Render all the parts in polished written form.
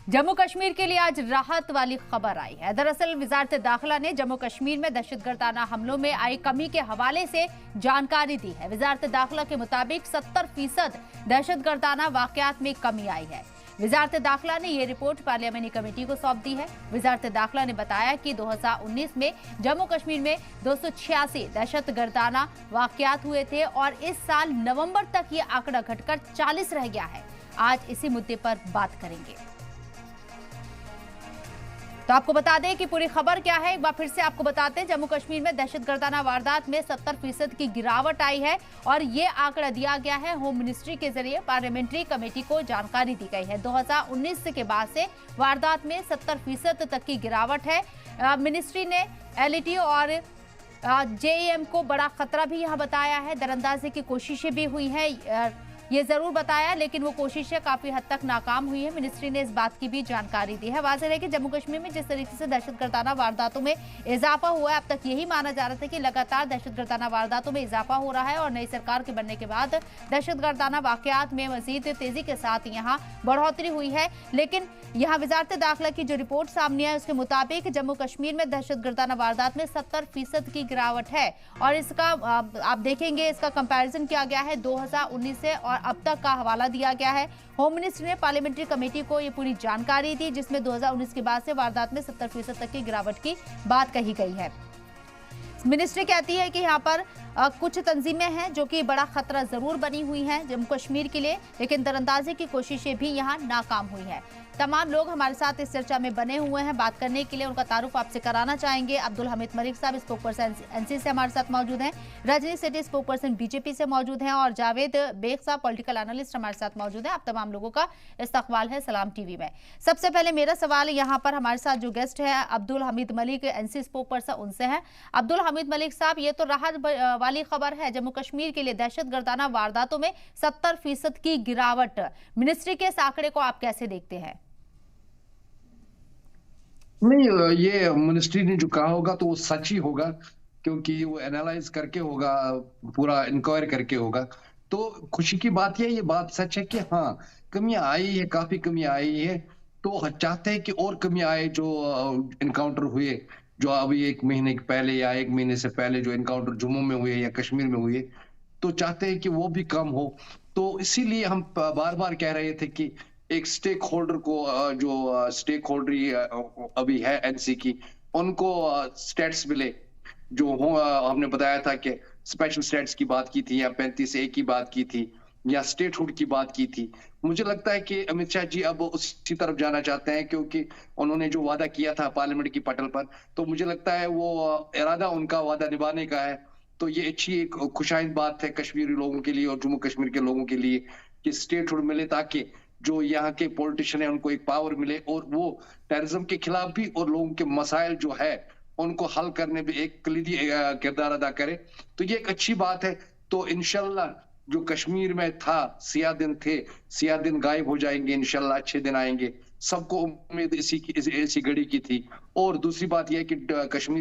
जम्मू कश्मीर के लिए आज राहत वाली खबर आई है। दरअसल वजारत दाखिला ने जम्मू कश्मीर में दहशतगर्दाना हमलों में आई कमी के हवाले से जानकारी दी है। वजारत दाखिला के मुताबिक 70% दहशतगर्दाना वाकयात में कमी आई है। वजारत दाखिला ने ये रिपोर्ट पार्लियामानी कमेटी को सौंप दी है। वजारत दाखिला ने बताया कि 2019 में जम्मू कश्मीर में 286 दहशतगर्दाना वाकयात हुए थे और इस साल नवंबर तक ये आंकड़ा घटकर 40 रह गया है। आज इसी मुद्दे पर बात करेंगे। तो आपको बता दें कि पूरी खबर क्या है, एक बार फिर से आपको बताते हैं। जम्मू कश्मीर में दहशतगर्दाना वारदात में 70% की गिरावट आई है और ये आंकड़ा दिया गया है होम मिनिस्ट्री के जरिए पार्लियामेंट्री कमेटी को जानकारी दी गई है। 2019 के बाद से वारदात में 70% तक की गिरावट है। मिनिस्ट्री ने एलईटी और जेईएम को बड़ा खतरा भी यहाँ बताया है। दरअंदाजी की कोशिशें भी हुई हैं, ये जरूर बताया, लेकिन वो कोशिशें काफी हद तक नाकाम हुई है। मिनिस्ट्री ने इस बात की भी जानकारी दी है। वाज़ेह है कि जम्मू कश्मीर में जिस तरीके से दहशतगर्दाना वारदातों में इजाफा हुआ है, अब तक यही माना जा रहा था कि लगातार दहशतगर्दाना वारदातों में इजाफा हो रहा है और नई सरकार के बनने के बाद दहशतगर्दाना वाकयात में मजीद तेजी के साथ यहाँ बढ़ोतरी हुई है। लेकिन यहाँ वजारत दाखिला की जो रिपोर्ट सामने है उसके मुताबिक जम्मू कश्मीर में दहशतगर्दाना वारदात में 70% की गिरावट है और इसका आप देखेंगे, इसका कंपैरिजन किया गया है 2019 से और अब तक का हवाला दिया गया है। होम मिनिस्ट्री ने पार्लियामेंट्री कमेटी को ये पूरी जानकारी दी, जिसमें 2019 के बाद से वारदात में 70% तक की गिरावट की बात कही गई है। मिनिस्ट्री कहती है कि यहाँ पर कुछ तंजीमें हैं जो कि बड़ा खतरा जरूर बनी हुई हैं जम्मू कश्मीर के लिए, लेकिन दरअंदाजी की कोशिशें भी यहाँ नाकाम हुई हैं। तमाम लोग हमारे साथ इस चर्चा में बने हुए हैं। बात करने के लिए उनका तारुफ आपसे कराना चाहेंगे। अब्दुल हमीद मलिक साहब स्पोक पर्सन एनसी से हमारे साथ मौजूद हैं, रजनी सेठी स्पोक पर्सन बीजेपी से मौजूद हैं और जावेद बेग साहब पॉलिटिकल एनालिस्ट हमारे साथ मौजूद हैं। आप तमाम लोगों का इस्तकबाल है सलाम टीवी में। सबसे पहले मेरा सवाल यहाँ पर हमारे साथ जो गेस्ट है Abdul Hamid Malik NC spoke person, उनसे है। अब्दुल हमीद मलिक साहब, ये तो राहत वाली खबर है जम्मू कश्मीर के लिए, दहशतगर्दाना वारदातों में 70% की गिरावट। मिनिस्ट्री के इस आंकड़े को आप कैसे देखते हैं? नहीं, ये मिनिस्ट्री ने जो कहा होगा तो वो सच ही होगा, क्योंकि वो एनालाइज करके होगा, पूरा इंक्वायर करके होगा। तो खुशी की बात ये बात सच है कि हाँ, कमियां आई है, काफी कमियां आई है। तो चाहते हैं कि और कमियां आए जो इनकाउंटर हुए, जो अभी एक महीने पहले या एक महीने से पहले जो इनकाउंटर जम्मू में हुए या कश्मीर में हुए, तो चाहते हैं कि वो भी कम हो। तो इसीलिए हम बार बार कह रहे थे कि एक स्टेक होल्डर को, जो स्टेक होल्डर अभी है एनसी की, उनको स्टेट्स मिले जो हमने बताया था कि स्पेशल स्टेट्स की बात की थी या 35A की बात की थी या स्टेटहुड की बात की थी। मुझे लगता है कि अमित शाह जी अब उसी तरफ जाना चाहते हैं, क्योंकि उन्होंने जो वादा किया था पार्लियामेंट की पटल पर, तो मुझे लगता है वो इरादा उनका वादा निभाने का है। तो ये अच्छी एक खुशाइंद बात है कश्मीरी लोगों के लिए और जम्मू कश्मीर के लोगों के लिए कि स्टेटहुड मिले, ताकि जो यहाँ के पॉलिटिशियन है उनको एक पावर मिले और वो टेररिज्म के खिलाफ भी और लोगों के मसाइल जो है उनको हल करने में एक कलीदी किरदार अदा करे। तो ये एक अच्छी बात है। तो इंशाल्लाह जो कश्मीर में था, सियाह दिन थे, सियाह दिन गायब हो जाएंगे, इंशाल्लाह अच्छे दिन आएंगे। सबको उम्मीद इसी घड़ी की थी। और दूसरी बात यह है कि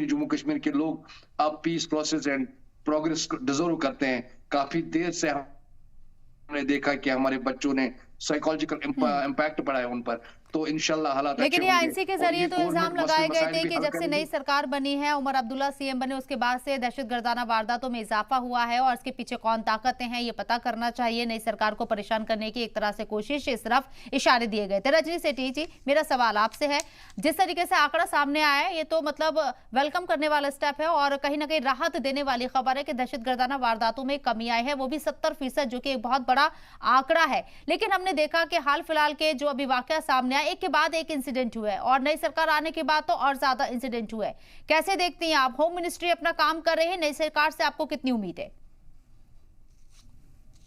जम्मू कश्मीर के लोग अब peace process and progress deserve करते हैं। काफी देर से हमने देखा कि हमारे बच्चों ने साइकोलॉजिकल इम्पैक्ट पड़ा है उन पर। तो इंशाल्लाह हालात अच्छे होंगे। लेकिन ये आईएनसी के जरिए तो इल्जाम लगाए गए थे कि जब से नई सरकार बनी है, उमर अब्दुल्ला सीएम बने, उसके बाद से दहशतगर्दाना वारदातों में इजाफा हुआ है और इसके पीछे कौन ताकतें हैं ये पता करना चाहिए। नई सरकार को परेशान करने की एक तरह से कोशिश, इस तरफ इशारे दिए गए थे। रजनी सेठी जी, मेरा सवाल आपसे है, जिस तरीके से आंकड़ा सामने आया है ये तो मतलब वेलकम करने वाला स्टेप है और कहीं ना कहीं राहत देने वाली खबर है कि दहशतगर्दाना वारदातों में कमी आई है, वो भी 70%, जो कि एक बहुत बड़ा आंकड़ा है। लेकिन हमने देखा कि हाल फिलहाल के जो अभी वाकया सामने आए, एक के बाद एक इंसिडेंट हुआ है और नई सरकार आने के बाद तो और ज्यादा इंसिडेंट हुआ है। कैसे देखती हैं आप? होम मिनिस्ट्री अपना काम कर रहे हैं, नई सरकार से आपको कितनी उम्मीद है?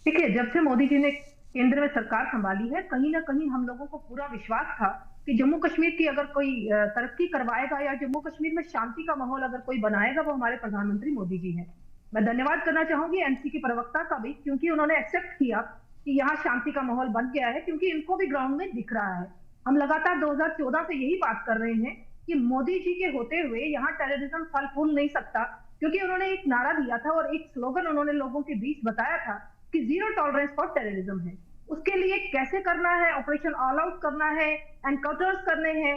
देखिए, जब से मोदी जी ने केंद्र में सरकार संभाली है, कहीं ना कहीं हम लोगों को पूरा विश्वास था कि जम्मू कश्मीर की अगर कोई तरक्की करवाएगा या जम्मू कश्मीर में शांति का माहौल अगर कोई बनाएगा, वो हमारे प्रधानमंत्री मोदी जी हैं। मैं धन्यवाद करना चाहूंगी एनसी की प्रवक्ता का भी, क्योंकि उन्होंने एक्सेप्ट किया कि यहाँ शांति का माहौल बन गया है, क्योंकि इनको भी ग्राउंड में दिख रहा है। हम लगातार 2014 से यही बात कर रहे हैं कि मोदी जी के होते हुए यहाँ टेररिज्म फल फूल नहीं सकता, क्योंकि उन्होंने एक नारा दिया था और एक स्लोगन उन्होंने लोगों के बीच बताया था कि जीरो टॉलरेंस फॉर टेररिज्म है। उसके लिए कैसे करना है, ऑपरेशन ऑल आउट करना है, एनकाउंटर्स करने हैं,